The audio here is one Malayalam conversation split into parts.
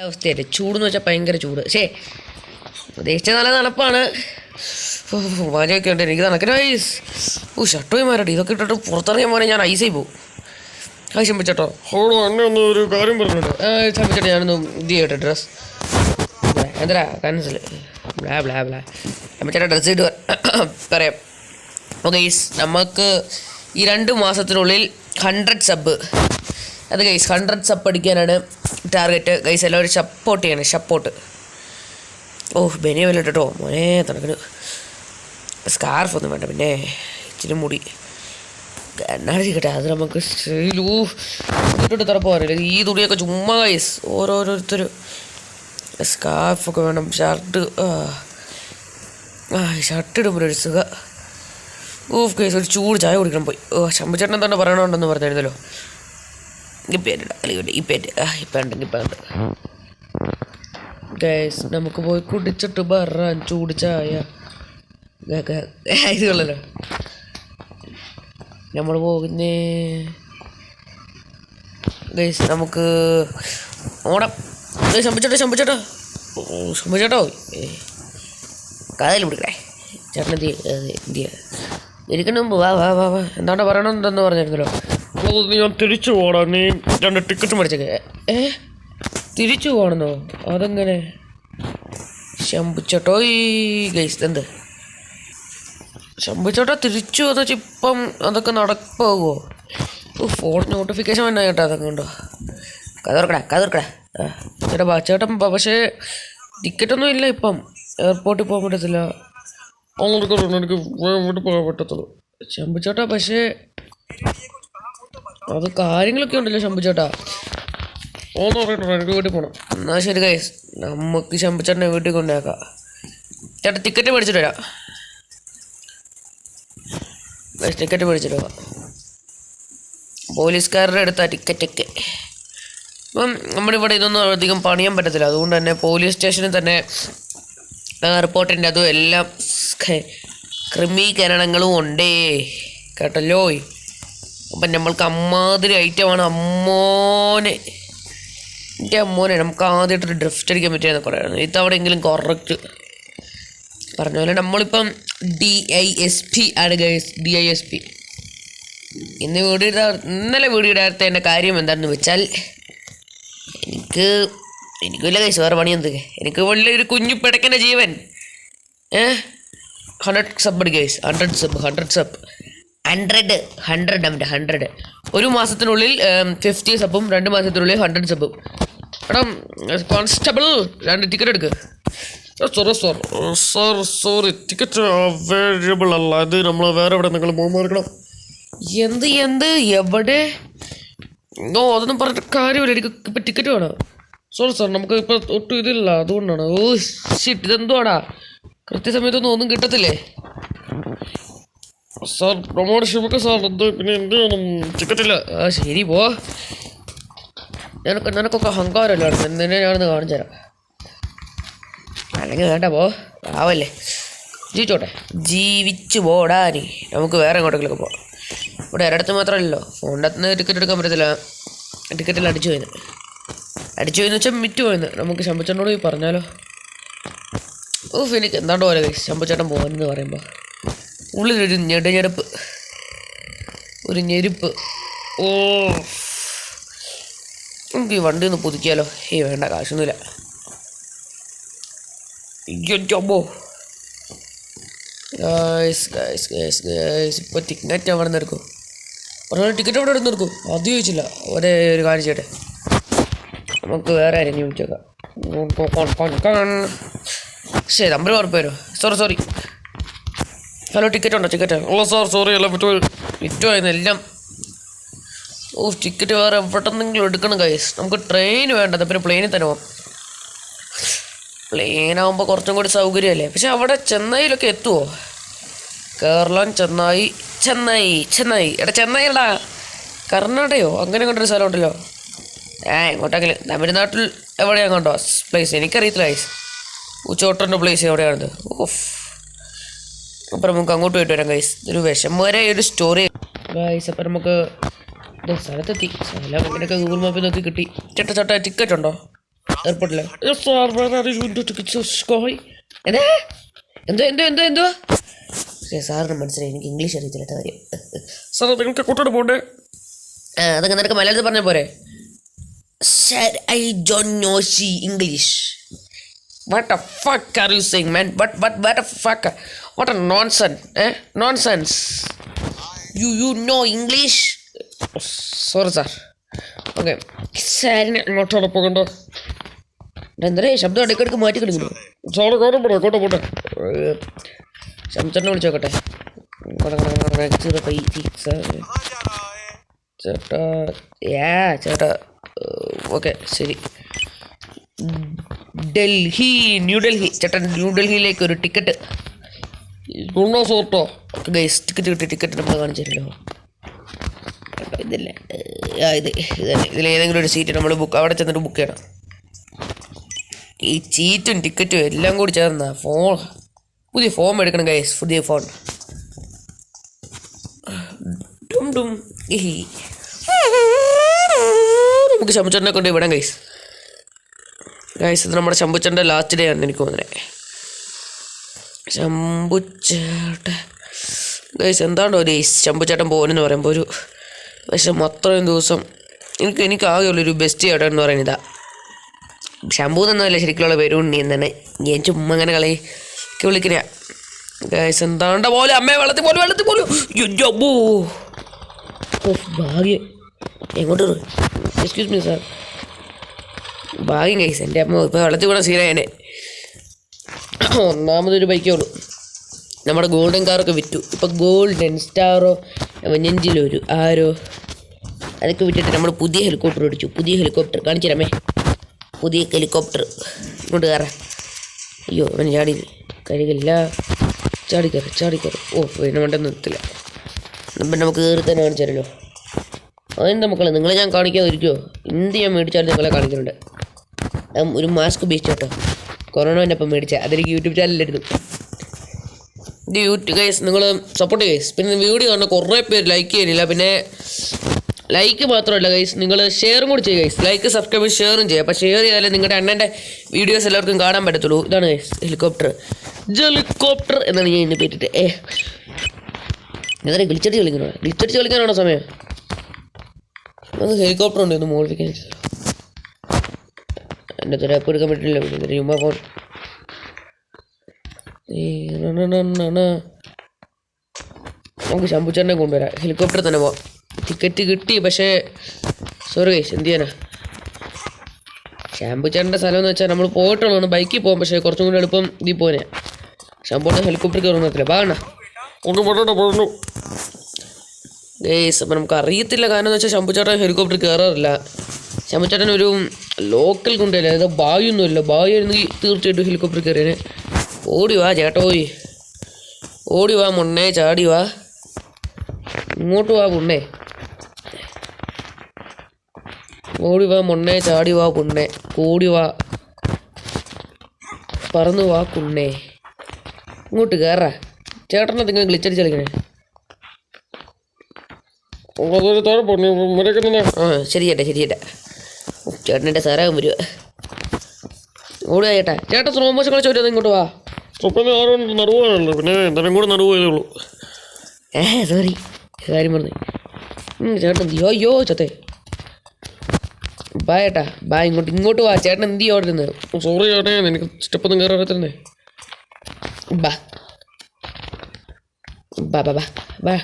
അവസ്ഥയല്ലേ ചൂടെന്ന് വെച്ചാൽ ഭയങ്കര ചൂട്. ഉദ്ദേശിച്ച നല്ല തണുപ്പാണ്. മഴയൊക്കെ ഉണ്ട്. എനിക്ക് തണുക്കിന് ഐസ്. ഷർട്ട് പോയി മാറട്ടെ. ഇതൊക്കെ ഇട്ടിട്ട് പുറത്തിറങ്ങിയ പോലെ ഞാൻ ഐസായി പോകും. ചമ്പിച്ചേട്ടോ ഹോളോ എന്നെ ഒന്ന് ഒരു കാര്യം പറഞ്ഞിട്ട് ചമ്പിച്ചേട്ടാ ഞാനൊന്ന് ഇത് ചെയ്യട്ടെ. ഡ്രസ്സ് എന്താ കാൻസൽ ബ്ലാ ബ്ലാ ബ്ലാ. ചമ്പിച്ചേട്ടാ ഡ്രസ്സ് ഇട്ട് പറയാം. ഓക്കെ ഗൈസ്, നമുക്ക് ഈ 2 മാസത്തിനുള്ളിൽ 100 സബ്, അത് ഗൈസ് 100 സബ് അടിക്കാനാണ് ടാർഗറ്റ്. ഗൈസ് എല്ലാവരും സപ്പോർട്ട് ചെയ്യണം, സപ്പോർട്ട്. ബനിയ വല്ല കേട്ടോ മോനെ തണുക്കിന്. സ്കാർഫ് ഒന്നും വേണ്ട, പിന്നെ ഇച്ചിരി മുടി കണ്ണാടിക്കട്ടെ. അത് നമുക്ക് ഇട്ടിട്ട് തറപ്പ് പറയില്ല. ഈ തുണിയൊക്കെ ചുമ്മാ ഗൈസ് ഓരോരുത്തർ സ്കാർഫൊക്കെ വേണം. ഷർട്ട് ഇടുമ്പോഴൊരു സുഖ. ഗൈസ് ഒരു ചൂട് ചായ കുടിക്കണം പോയി. ശമ്പച്ചേട്ടൻ തന്നെ പറയണമെന്ന് പറഞ്ഞിരുന്നല്ലോ. ഈ പേരിട അല്ലെങ്കിൽ ഈ പേര് ഇപ്പം ഉണ്ട് ഗൈസ്. നമുക്ക് പോയി കുടിച്ചിട്ട് പറയാൻ ചൂട് ചായ. ഇത് കൊള്ളല്ലോ. നമ്മൾ പോകുന്നേ ഗൈസ്. നമുക്ക് ഓണം. ശമ്പച്ചേട്ടോ കഥയിൽ പിടിക്കണേ ചേട്ടൻ. എന്തിയ എനിക്കു മുമ്പ് വാ വാ വാ വാ എന്താണ്ട് പറയണമെന്ന് പറഞ്ഞിരുന്നല്ലോ. ഞാൻ തിരിച്ചു പോകണം. നീ 2 ടിക്കറ്റ് മേടിച്ചേ. തിരിച്ചു പോകണമെന്നോ? അതെങ്ങനെ? ശമ്പുച്ചേട്ടോ ഈ ഗൈസ് എന്ത് ശമ്പുച്ചേട്ടാ തിരിച്ചു എന്ന് വെച്ചാൽ ഇപ്പം അതൊക്കെ നടക്കുമോ? ഫോൺ നോട്ടിഫിക്കേഷൻ വേണ്ട കേട്ടോ. അതൊക്കെ ഉണ്ടോ? കതർക്കടാ ചേട്ടാ ചേട്ടൻ. പക്ഷേ ടിക്കറ്റൊന്നും ഇല്ല ഇപ്പം. എയർപോർട്ടിൽ പോകാൻ പറ്റത്തില്ല. എനിക്ക് വീട്ടിൽ പോകാൻ പറ്റത്തുള്ളൂ ശമ്പുച്ചേട്ടാ. പക്ഷേ അത് കാര്യങ്ങളൊക്കെ ഉണ്ടല്ലോ ശമ്പുച്ചേട്ടാ. പറയട്ടോ എനിക്ക് വീട്ടിൽ പോകണം. എന്നാൽ ശരി ഗൈസ്, നമുക്ക് ശമ്പുച്ചേട്ടനെ വീട്ടിൽ കൊണ്ടുപോയേക്കാം. ചേട്ടാ ടിക്കറ്റ് മേടിച്ചിട്ട് വരാം. ടിക്കറ്റ് മേടിച്ചിട്ട് വരാം. പോലീസുകാരുടെ അടുത്താ ടിക്കറ്റൊക്കെ. ഇപ്പം നമ്മളിവിടെ ഇതൊന്നും അധികം പണിയാൻ പറ്റത്തില്ല. അതുകൊണ്ട് തന്നെ പോലീസ് സ്റ്റേഷനിൽ തന്നെ റിപ്പോർട്ടിൻ്റെ അതും എല്ലാം ക്രമീകരണങ്ങളും ഉണ്ടേ കേട്ടല്ലോ. അപ്പം നമ്മൾക്ക് അമ്മാതിരി ഐറ്റമാണ്. എൻ്റെ അമ്മോനെ നമുക്ക് ആദ്യമായിട്ടൊരു ഡ്രിഫ്റ്റ് അടിക്കാൻ പറ്റിയെന്നൊക്കെ പറയായിരുന്നു. ഇത്തവണെങ്കിലും കറക്റ്റ് പറഞ്ഞ പോലെ നമ്മളിപ്പം DISP ആണ് ഗൈസ്. DISP. ഇന്നലെ വീഡിയോ ഇടാത്ത എൻ്റെ കാര്യം എന്താണെന്ന് വെച്ചാൽ എനിക്കില്ല ഗൈസ് വേറെ പണി എന്ത്. എനിക്ക് വലിയൊരു കുഞ്ഞു പിടക്കൻ്റെ ജീവൻ. 100 സബ് ഗൈസ്. 100 സബ് 100 ഒരു മാസത്തിനുള്ളിൽ 50 സബും 2 മാസത്തിനുള്ളിൽ 100 സബും. മേഡം കോൺസ്റ്റബിൾ 2 ടിക്കറ്റ് എടുക്ക്. സോറി ടിക്കറ്റ് അവൈലബിൾ അല്ല. ഇത് നമ്മൾ വേറെ എവിടെ നിങ്ങൾ മാറിക്കണം. എന്ത് എവിടെ? അതൊന്നും പറഞ്ഞിട്ട് കാര്യമില്ല. എനിക്ക് ഇപ്പം ടിക്കറ്റ് വേണം. സോറി സാർ, നമുക്ക് ഇപ്പം ഒട്ടും ഇതില്ല, അതുകൊണ്ടാണ്. ഇതെന്തുവാടാ കൃത്യസമയത്തൊന്നും ഒന്നും കിട്ടത്തില്ലേ സാർ? പ്രൊമോട്ട് ഷിപ്പൊക്കെ സാർ എന്ത് പിന്നെ എന്ത് വേണം? ടിക്കറ്റില്ല. ശരി പോ. നിനക്കൊക്കെ അഹങ്കാരമല്ലാണ്. നിന്നെ ഞാനൊന്ന് കാണിച്ചു തരാം. അല്ലെങ്കിൽ വേണ്ട പോ. ആവല്ലേ ജീവിച്ചു പോടാ. നമുക്ക് വേറെ എങ്ങോട്ടെങ്കിലൊക്കെ പോകാം. ഇവിടെ ഒരിടത്ത് മാത്രമല്ലല്ലോ. ഫോണിൻ്റെ അകത്ത് നിന്ന് ടിക്കറ്റ് എടുക്കാൻ പറ്റത്തില്ല. ടിക്കറ്റിൽ അടിച്ചു പോയെന്ന് വെച്ചാൽ മിറ്റ് പോയെന്ന്. നമുക്ക് ശമ്പച്ചേട്ടനോട് പോയി പറഞ്ഞാലോ? എനിക്ക് എന്താണ്ട് പോലെ ശമ്പച്ചേട്ടൻ പോകാനെന്ന് പറയുമ്പോൾ ഉള്ളിലൊരു ഞെടുപ്പ്. നമുക്ക് ഈ വണ്ടി ഒന്ന് പുതുക്കിയാലോ? വേണ്ട, കാശൊന്നുമില്ല. ഇപ്പൊ ടിക്കറ്റ് അവിടെ നിന്ന് എടുക്കും. ടിക്കറ്റ് അവിടെ എടുത്ത് എടുക്കും. അത് ചോദിച്ചില്ല. ഒരു കാര്യം ചെയ്യട്ടെ, നമുക്ക് വേറെ ആരെങ്കിലും വിളിച്ചേക്കാം. ശരി, നമ്പർ ഉറപ്പ് വരുമോ? സോറി. ഹലോ, ടിക്കറ്റ് ഉണ്ടോ? ടിക്കറ്റ് സാർ സോറി എല്ലാം വിറ്റുമായിരുന്നു എല്ലാം. ടിക്കറ്റ് വേറെ എവിടെന്നെങ്കിലും എടുക്കണം ഗൈസ്. നമുക്ക് ട്രെയിൻ വേണ്ടത്, പിന്നെ പ്ലെയിനിൽ തന്നെ പോകാം. പ്ലെയിനാകുമ്പോൾ കുറച്ചും കൂടി സൗകര്യമല്ലേ. പക്ഷെ അവിടെ ചെന്നൈയിലൊക്കെ എത്തുമോ? കേരളം ചെന്നൈ. എടാ ചെന്നൈ അല്ല, കർണാടകയോ അങ്ങനെ കൊണ്ടൊരു സ്ഥലം ഉണ്ടല്ലോ. എങ്ങോട്ടെങ്കിലും തമിഴ്നാട്ടിൽ എവിടെയാണ് കണ്ടോ പ്ലേസ്? എനിക്കറിയത്തില്ല ഗൈസ്. ഉച്ചോട്ടൻ്റെ പ്ലേസ് എവിടെയാണിത്? അപ്പം നമുക്ക് അങ്ങോട്ട് പോയിട്ട് വരാം ഗൈസ്. ഒരു വിഷമകര ഒരു സ്റ്റോറി ഗൈസ്. അപ്പം നമുക്ക് സ്ഥലത്തെത്തി. സ്ഥലം അങ്ങനെയൊക്കെ ഗൂഗിൾ മാപ്പിൽ നോക്കി കിട്ടി. ചേട്ടാ ടിക്കറ്റ് ഉണ്ടോ? എയർപോർട്ടിലെ എന്തോ സാറിന് മനസ്സിലായി, എനിക്ക് ഇംഗ്ലീഷ് അറിയത്തില്ല കാര്യം. സാർ നിങ്ങൾക്ക് കൂട്ടോട് പോകണ്ടേ? അതൊക്കെ നിനക്ക് മലയാളത്തിൽ പറഞ്ഞാൽ പോരെ? Sir, I don't know English. What the fuck are you saying, man? What the fuck? What a nonsense, Nonsense. You know English? Sorry, sir. Okay. സാറിന് ഇങ്ങോട്ടോടെ പോകണ്ട. എന്താ ശബ്ദം ഇടയ്ക്കിടയ്ക്ക് മാറ്റി കിടക്കുന്നു. സാറ് കോട്ട പോട്ടെ. ശബ്ദനെ വിളിച്ചോക്കട്ടെ. ചേട്ടാ ഓക്കെ ശരി. ന്യൂഡൽഹി ചേട്ടാ, ന്യൂഡൽഹിയിലേക്ക് ഒരു ടിക്കറ്റ്. ഗൈസ് ടിക്കറ്റ് നമ്മൾ കാണിച്ചു തരുമല്ലോ. ഇതില്ല, ഇതിലേതെങ്കിലും ഒരു സീറ്റ് നമ്മൾ അവിടെ ചെന്നിട്ട് ബുക്ക് ചെയ്യണം. ഈ സീറ്റും ടിക്കറ്റും എല്ലാം കൂടി ചേർന്ന പുതിയ ഫോം എടുക്കണം ഗൈസ്, പുതിയ ഫോൺ. നമുക്ക് ശമ്പുച്ചേട്ടനെ കൊണ്ട് വിടാം ഗൈസ്. ഇത് നമ്മുടെ ശമ്പുച്ചേട്ടൻ്റെ ലാസ്റ്റ് ഡേ ആണ് എനിക്ക് തോന്നുന്നത്. ശമ്പുച്ചേട്ടൻ ഗൈസ് എന്താണോ ശമ്പുച്ചേട്ടൻ പോകുന്നെന്ന് പറയുമ്പോൾ പക്ഷെ അത്രയും ദിവസം എനിക്ക് ആകെയുള്ളൊരു ബെസ്റ്റ് ചേട്ടൻ എന്ന് പറയുന്നത് ഇതാ. ശംഭു എന്നല്ല ശരിക്കുള്ള പേര് ഉണ്ണി എന്നാണ്. ഞാൻ ചുമ്മാ അങ്ങനെ കളിക്ക് വിളിക്കുന്ന ഗൈസ്. എന്താണ്ട പോലെ അമ്മയെ വെള്ളത്തിൽ പോലും ഭാഗ്യം. എങ്ങോട്ട് എക്സ്ക്യൂസ് മീ സാർ. ഭാഗ്യം ഗൈസ്, എൻ്റെ അമ്മ ഇപ്പോൾ വെള്ളത്തിൽ കൂടെ സീനായനെ. ഒന്നാമതൊരു ബൈക്കേ ഉള്ളൂ. നമ്മുടെ ഗോൾഡൻ കാറൊക്കെ വിറ്റു. ഇപ്പം ഗോൾഡൻ സ്റ്റാറോ നെഞ്ചിലൊരു ആരോ അതൊക്കെ വിറ്റിട്ട് നമ്മൾ പുതിയ ഹെലികോപ്റ്റർ ഓടിച്ചു. പുതിയ ഹെലികോപ്റ്റർ കാണിച്ചു തരാമേ. പുതിയ ഹെലികോപ്റ്റർ ഇങ്ങോട്ട് കയറാം. അയ്യോ അവൻ കഴുകില്ല. ചാടിക്കയറി. ഓ പിന്നെ വേണ്ടെന്ന് നിർത്തില്ല. അപ്പം നമുക്ക് കയറി തന്നെ കാണിച്ചു തരല്ലോ. അതെന്താ മക്കളെ, നിങ്ങളെ ഞാൻ കാണിക്കാതിരിക്കുമോ? എന്ത് ഞാൻ മേടിച്ചാലും നിങ്ങളെ കാണിക്കുന്നുണ്ട്. ഒരു മാസ്ക് ഉപയോഗിച്ചു കേട്ടോ, കൊറോണേൻ്റെ ഒപ്പം മേടിച്ച. അതെനിക്ക് യൂട്യൂബ് ചാനലിലായിരുന്നു. ഇത് ഗൈസ് നിങ്ങൾ സപ്പോർട്ട് ഗൈസ്. പിന്നെ വീഡിയോ കാണുന്ന കുറേ പേര് ലൈക്ക് ചെയ്യുന്നില്ല. പിന്നെ ലൈക്ക് മാത്രമല്ല ഗൈസ്, നിങ്ങൾ ഷെയറും കൂടി ചെയ്യുക ഗൈസ്. ലൈക്ക് സബ്സ്ക്രൈബ് ഷെയറും ചെയ്യുക. അപ്പോൾ ഷെയർ ചെയ്താലേ നിങ്ങളുടെ അണ്ണൻ്റെ വീഡിയോസ് എല്ലാവർക്കും കാണാൻ പറ്റത്തുള്ളൂ. ഇതാണ് ഗൈസ് ഹെലികോപ്റ്റർ എന്നാണ് ഞാൻ ഇന്ന് പേരിട്ട്. എന്തായാലും ഗ്ലിച്ചടിച്ച് കളിക്കാനാണോ സമയം? അത് ഹെലികോപ്റ്റർ ഉണ്ട്, ഒന്ന് മോഡിഫിക്കാൻ. എൻ്റെ തിരക്ക് എടുക്കാൻ പറ്റില്ല. പിന്നെ ചുമ്മാ ഫോൺ നമുക്ക് ശംഭുച്ചേട്ടനെ കൊണ്ടുവരാം. ഹെലികോപ്റ്റർ തന്നെ പോവാം. ടിക്കറ്റ് കിട്ടി, പക്ഷേ സോറി ഗൈസ്, എന്ത് ചെയ്യാനാ. ശംഭുച്ചേട്ടൻ്റെ സ്ഥലം എന്ന് വെച്ചാൽ നമ്മൾ പോയിട്ടുള്ളതാണ്. ബൈക്കിൽ പോകാം, പക്ഷേ കുറച്ചും കൂടി എളുപ്പം ഇതിൽ പോനെ. ശംഭുവിൻ്റെ ഹെലികോപ്റ്റർ കയറുന്നത്തില്ല. പാകണ ഗൈസ്. അപ്പം നമുക്ക് അറിയത്തില്ല. കാരണം എന്ന് വെച്ചാൽ ശംഭുച്ചേട്ടൻ ഹെലികോപ്റ്റർ കയറാറില്ല. ശംഭുച്ചേട്ടൻ ഒരു ലോക്കൽ കൊണ്ടല്ല, അതായത് ബായൊന്നുമില്ല. ബായായിരുന്നെങ്കിൽ തീർച്ചയായിട്ടും ഹെലികോപ്റ്റർ കയറിയേനെ. ഓടി വാ ചേട്ടോയി, ഓടി വാ മുണ്ണേ, ചാടി വാ, ഇങ്ങോട്ട് വാ പുണ്ണേ, ഓടി വാ മുണ്ണേ, ചാടി വാ പുണ്ണേ, കൂടി വാ, പറന്നു വാ കുണ്ണേ, ഇങ്ങോട്ട് കയറാ. ചേട്ടനെ നിങ്ങൾ ഗ്ലിച്ചടിച്ച് കളിക്കണേ. ശരി ചേട്ടാ ചേട്ടൻ്റെ സാറാകും വരുക. ഓടുക ചേട്ടാ സ്ലോ മോഷൻ കളിച്ച് വരുന്നത്. ഇങ്ങോട്ട് വാ. നടുവാണല്ലോ, പിന്നെ എന്തെങ്കിലും കൂടെ നടുവേ ഉള്ളൂ. സോറി കാര്യം പറഞ്ഞു ചേട്ടൻ. അയ്യോ ചത്തേ. ബാ ചേട്ടാ ബാ, ഇങ്ങോട്ട് വാ. ചേട്ടൻ എന്ത് ചെയ്യും അവിടെ ഇരുന്ന്? സോറി ചേട്ടേ, എനിക്ക് സ്റ്റെപ്പൊന്നും കയറാറത്തന്നെ. ബാ ബാ ബാ ബാ ബാ.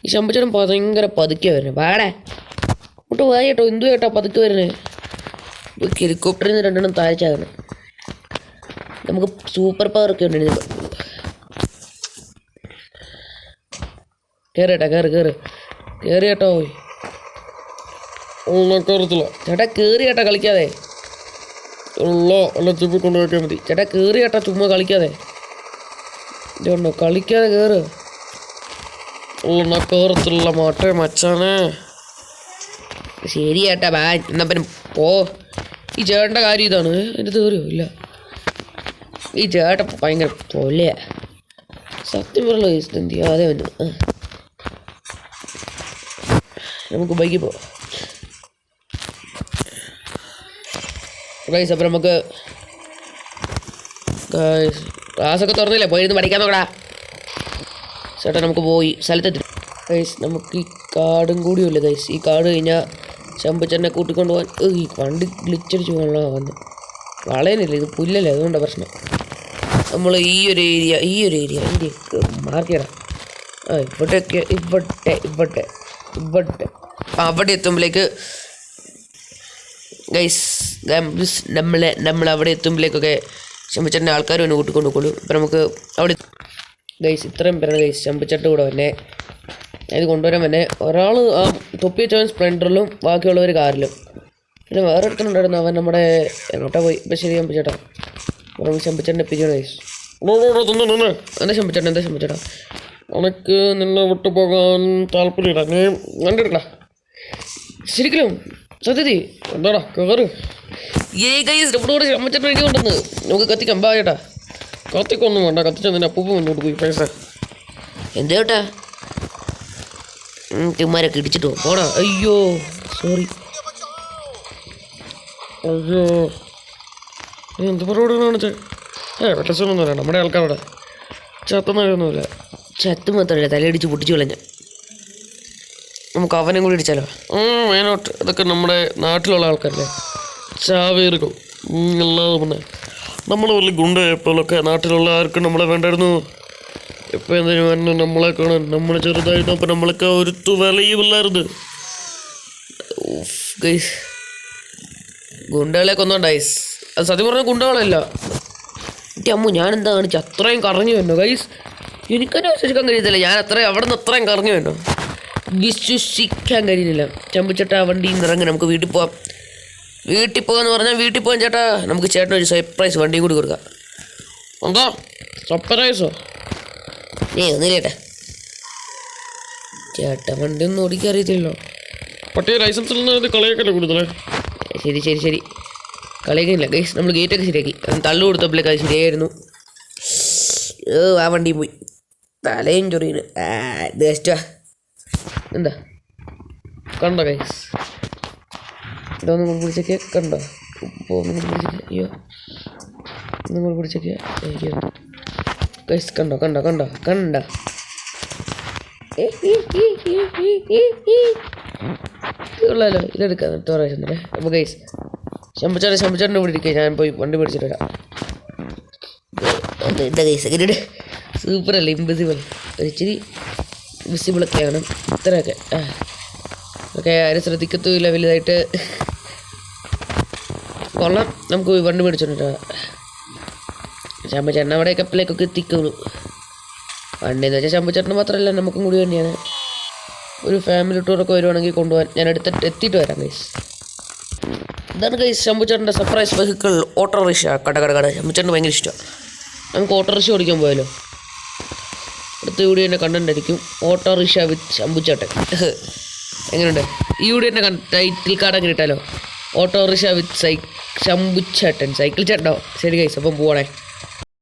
ഈ ശമ്പുച്ചേട്ടൻ ഭയങ്കര പതുക്കെ വരുന്നത്. വാടാ ഇങ്ങോട്ട് വാ ചേട്ടോ. എന്തു ചേട്ടാ പതുക്കെ വരുന്നത്? ഹെലികോപ്റ്ററിൽ നിന്ന് രണ്ടെണ്ണം താഴ്ചാകണം. നമുക്ക് സൂപ്പർ പവർ ഒക്കെ ഉണ്ട്. കയറി ചേട്ടോ. ചേട്ടാ കയറി ചേട്ടാ, കളിക്കാതെ. കൊണ്ടുപോയാൽ മതി ചേട്ടാ കയറി ചേട്ടാ, ചുമ്മാ കളിക്കാതെ. ഇതുണ്ടോ കളിക്കാതെ കയറ്. കയറത്തില്ല മാട്ടേ മച്ചാനെ. ശരി ചേട്ടാ ബാ. എന്നാ പിന്നെ പോ. ഈ ചേട്ടൻ്റെ കാര്യം ഇതാണ്. എൻ്റെ തീറിയോ ഇല്ല. ഈ ചേട്ടൻ ഭയങ്കര പൊലയാ സത്യം പറഞ്ഞ. എന്ത് ചെയ്യാതെ വന്നു. നമുക്ക് ബൈക്കിൽ പോവാം. ഗൈസ് അപ്പം നമുക്ക് ക്ലാസ്സൊക്കെ തുറന്നില്ലേ പോയിരുന്ന് പഠിക്കാൻ നോക്കടാ. ചേട്ടാ നമുക്ക് പോയി സ്ഥലത്തെത്തി. ഗൈസ് നമുക്ക് ഈ കാടും കൂടിയുമില്ല ഗൈസ്. ഈ കാട് കഴിഞ്ഞാൽ ശമ്പുച്ചെന്നെ കൂട്ടിക്കൊണ്ട് പോകാൻ ഈ വണ്ടി ഗ്ലിച്ചടിച്ച് പോകാനുള്ള വന്ന് വളയനില്ല, ഇത് പുല്ലല്ലേ, അതുകൊണ്ടാണ് പ്രശ്നം. നമ്മൾ ഈ ഒരു ഏരിയ മാർക്ക് ചെയ്യണം. ഇവിടെ അവിടെ എത്തുമ്പോഴേക്ക് ഗൈസ് നമ്മൾ അവിടെ എത്തുമ്പോഴേക്കൊക്കെ ശമ്പുച്ചേട്ടൻ്റെ ആൾക്കാർ തന്നെ കൂട്ടിക്കൊണ്ട് പോയിക്കോളും. ഇപ്പം നമുക്ക് അവിടെ ഗൈസ് ഇത്രയും പേരാണ് ഗൈസ് ശമ്പുച്ചേട്ടൻ്റെ കൂടെ തന്നെ ഇത് കൊണ്ടുവരാൻ തന്നെ. ഒരാൾ ആ തൊപ്പി വെച്ചവൻ സ്പ്ലെൻഡറിലും ബാക്കിയുള്ളവർ കാറിലും. പിന്നെ വേറെ എടുക്കുന്നുണ്ടായിരുന്നു, അവൻ നമ്മുടെ എങ്ങോട്ടാ പോയി. ഇപ്പം ശരി ശമ്പുച്ചേട്ടാ, ശമ്പുച്ചേട്ടൻ്റെ എപ്പിച്ചാണ് ഗൈസ്. എന്താ ശമ്പുച്ചേട്ടാ ഉനക്ക് നിന്നെ വിട്ടു പോകാൻ താല്പര്യമില്ല, നീ കണ്ടിട്ടില്ല ശരിക്കും സത്യതി എന്താടാ കയറ്. ഗൈസ് നമ്മുടെ കൂടെ ശമ്പുച്ചേട്ടൻ വേണ്ടി കൊണ്ടുവന്ന് നമുക്ക് കത്തിക്കാം. ബാ ചേട്ടാ. കത്തിക്കൊന്നും വേണ്ട, കത്തിച്ച നിന്നെ അപ്പൂപ്പ മുന്നോട്ട് പോയി പൈസ. എന്താ ചേട്ടാ തിമാരൊക്കെ ഇടിച്ചിട്ടോ പോടാ. അയ്യോ സോറി. അയ്യോ നീ എന്ത് പരിപാടി കാണിച്ചേ? വ്യത്യാസമൊന്നും ഇല്ല, നമ്മുടെ ആൾക്കാരുടെ ചത്തുന്നൊന്നുമില്ല. ചത്ത് മാത്രമല്ല തലയടിച്ച് പൊട്ടിച്ചു കളഞ്ഞ. നമുക്ക് അവനും കൂടി ഇടിച്ചാലോ? മെയിനോട്ട് ഇതൊക്കെ നമ്മുടെ നാട്ടിലുള്ള ആൾക്കാരല്ലേ, ചാവേറുകൾ അല്ലാതെ പിന്നെ നമ്മൾ വലിയ ഗുണ്ടയെപ്പോലൊക്കെ നാട്ടിലുള്ള ആർക്കും നമ്മളെ വേണ്ടായിരുന്നു. ഇപ്പം എന്തിനു പറഞ്ഞു നമ്മളെ കാണാൻ? നമ്മൾ ചെറുതായിരുന്നു, അപ്പം നമ്മളൊക്കെ ഒരു വിലയുമില്ലായിരുന്നു. ഗൈസ് ഗുണ്ടകളെ കൊന്നോണ്ടൈസ്. അത് സത്യം പറഞ്ഞാൽ ഗുണ്ടകളല്ല. എൻ്റെ അമ്മ ഞാൻ എന്താ കാണിച്ചു അത്രയും കറങ്ങി വന്നോ ഗൈസ്? എനിക്കെന്നെ വിശ്വസിക്കാൻ കഴിയത്തില്ല. ഞാൻ അവിടെ നിന്ന് അത്രയും കറങ്ങി വന്നോ, വിശ്വസിക്കാൻ കഴിയുന്നില്ല. ചമ്പുച്ചേട്ടാ വണ്ടിയിൽ നിന്ന് ഇറങ്ങി നമുക്ക് വീട്ടിൽ പോകാം. വീട്ടിൽ പോകാന്ന് പറഞ്ഞാൽ വീട്ടിൽ പോകാൻ ചേട്ടാ. നമുക്ക് ചേട്ടനൊരു സർപ്രൈസ് വണ്ടിയും കൂടി കൊടുക്കാം. എന്താ സർപ്രൈസോ? ഒന്നുമില്ല ചേട്ടാ. ചേട്ടാ വണ്ടി ഒന്നും ഓടിക്കാൻ അറിയത്തില്ലല്ലോ. പട്ടിയ ലൈസൻസിൽ നിന്ന് കളിയൊക്കെ കൂടുതലേ. ശരി കളിയൊക്കെയില്ല ഗൈസ്. നമ്മൾ ഗേറ്റൊക്കെ ശരിയാക്കി. തള്ളു കൊടുത്തപ്പോഴേക്ക് അത് ശരിയായിരുന്നു. ആ വണ്ടിയും പോയി. തലയും ചൊറിയുന്നു. ബെസ്റ്റാ. എന്താ കണ്ടോ ഗൈസ്? ഇതൊന്നും കൂടി പിടിച്ചൊക്കെ കണ്ടോ? ഒന്നും കൂടി പിടിച്ചൊക്കെ. അയ്യോ ഒന്നും കൂടി പിടിച്ചൊക്കെ. അയ്യോ ഗൈസ് കണ്ടോ? ഉള്ളല്ലോ ഇതെടുക്കാം അടുത്ത പ്രാവശ്യം തന്നെ. അപ്പോൾ ഗൈസ് ശമ്പുച്ചേട്ടൻ്റെ കൂടെ ഇരിക്കുക. ഞാൻ പോയി വണ്ടി പിടിച്ചിട്ട് വരാം. എന്താ ഗൈസ് എങ്ങനെയുണ്ട്? സൂപ്പറല്ലേ? ഇൻവിസിബിൾ ഒരിച്ചിരി വിസിബിളൊക്കെയാണ് ഇത്രയൊക്കെ. ഓക്കെ ആരും ശ്രദ്ധിക്കത്തുമില്ല വലുതായിട്ട്. കൊള്ളാം. നമുക്ക് പോയി വണ്ടി പിടിച്ചോണ്ടിട്ടാ. ശമ്പുച്ചേട്ടൻ അവിടെ കപ്പിലേക്കൊക്കെ എത്തിക്കുള്ളൂ. വണ്ടിയെന്ന് വെച്ചാൽ ശമ്പുച്ചേട്ടന് മാത്രമല്ല നമുക്കും കൂടി വേണ്ടിയാണ്. ഒരു ഫാമിലി ടൂറൊക്കെ വരുവാണെങ്കിൽ കൊണ്ടുപോകാൻ ഞാൻ എത്തിയിട്ട് വരാം ഗൈസ്. ഇതാണ് ഗൈസ് ശമ്പുച്ചേട്ടൻ്റെ സർപ്രൈസ് വെഹിക്കിൾ ഓട്ടോറിക്ഷ. കട ശമ്പുച്ചേട്ടന് ഭയങ്കര ഇഷ്ടമാണ്. നമുക്ക് ഓട്ടോറിക്ഷ ഓടിക്കാൻ പോയാലോ? അടുത്ത വീഡിയോ തന്നെ കണ്ടന്റ് ആയിരിക്കും, ഓട്ടോറിക്ഷ വിത്ത് ശമ്പുച്ചേട്ടൻ. എങ്ങനെയുണ്ട് ഈ വീഡിയോ തന്നെ? ടൈറ്റിൽ കാർഡ് അങ്ങനെ ഇട്ടാലോ? ഓട്ടോറിക്ഷ വിത്ത് ശമ്പുച്ചേട്ടൻ, സൈക്കിൾ ചേട്ടനോ? ശരി ഗൈസ് അപ്പം പോവാണേ.